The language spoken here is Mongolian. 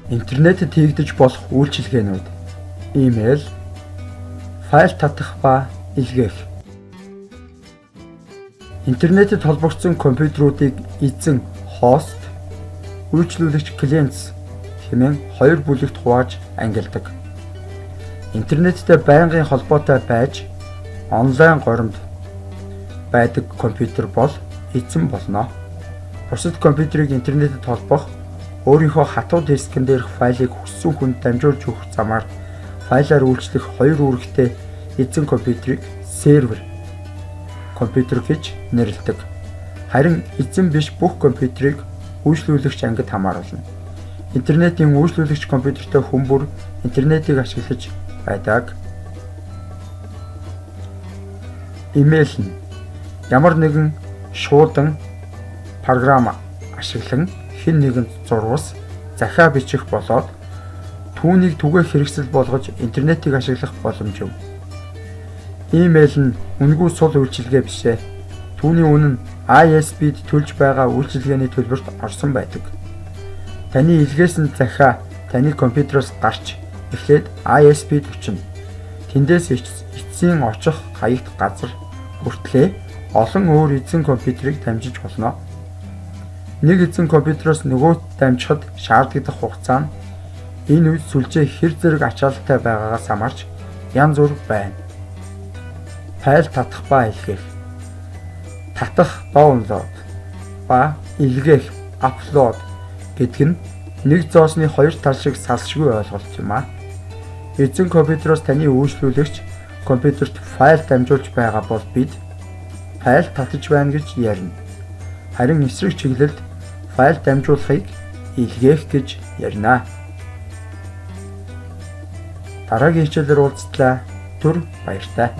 Интернетэд хийгдэж болох үйлчилгээнүүд: имэйл, файл татах ба илгээх. Интернетэд холбогдсон компьютеруудыг эзэн хост, үйлчлүүлэгч клиентс хэмээн хоёр бүлэгт хувааж ангилдаг. Интернеттэй байнгын холбоотой байж онлайн горимд байдаг компьютер бол эзэн болно. Бусад компьютерийг интернетэд холбох, өөрийнхөө хатуу дискэн дээрх файлыг хүссэн хүнд дамжуулж өгөх замаар файлаар үйлчлэх хоёр үүрэгтэй эзэн компьютерийг сервер компьютер гэж нэрлэдэг. Харин эзэн биш бүх компьютерийг үйлчлүүлэгч ангид хамааруулна. Интернетийн үйлчлүүлэгч компьютертэй хүн бүр интернетийг ашиглаж байдаг. Имэйл нь ямар нэгэн шуудан програм ашиглан хэн нэгэнд зурвас, захиа бичих болоод түүнийг түгээх хэрэгсэл болгож интернетийг ашиглах боломж юм. Имэйл нь үнэгүй сул үйлчилгээ бишээ. Түүний үнэ нь ISP-д төлж байгаа үйлчилгээний төлбөрт орсон байдаг. Таны илгээсэн захиа таны компьютероос гарч эхлээд ISP-д очино. Тэндээс эцсийн очих хаягт газар хүртлээ олон өөр эзэн компьютерийг дамжиж болно. Нэг эзэн компьютероос нөгөөд дамжихад шаардлагатай хугацаа нь энэ үед сүлжээ хэр зэрэг ачаалттай байгаагаас хамаарч янз бүр байна. Файл татах ба илгээх. Татах download ба илгээх upload гэдэг нь нэг зоосны хоёр тал шиг салшгүй ойлголт юм а. Эзэн компьютероос таны үйлчлүүлэгч компьютерт файл дамжуулж байгаа бол бид файл татаж байна гэж ярина. Харин эсрэг чиглэлд файл дамжуулахыг илгээх гэж ярина. Дараагийн хичээлээр уулзтлаа. Түр баяртай.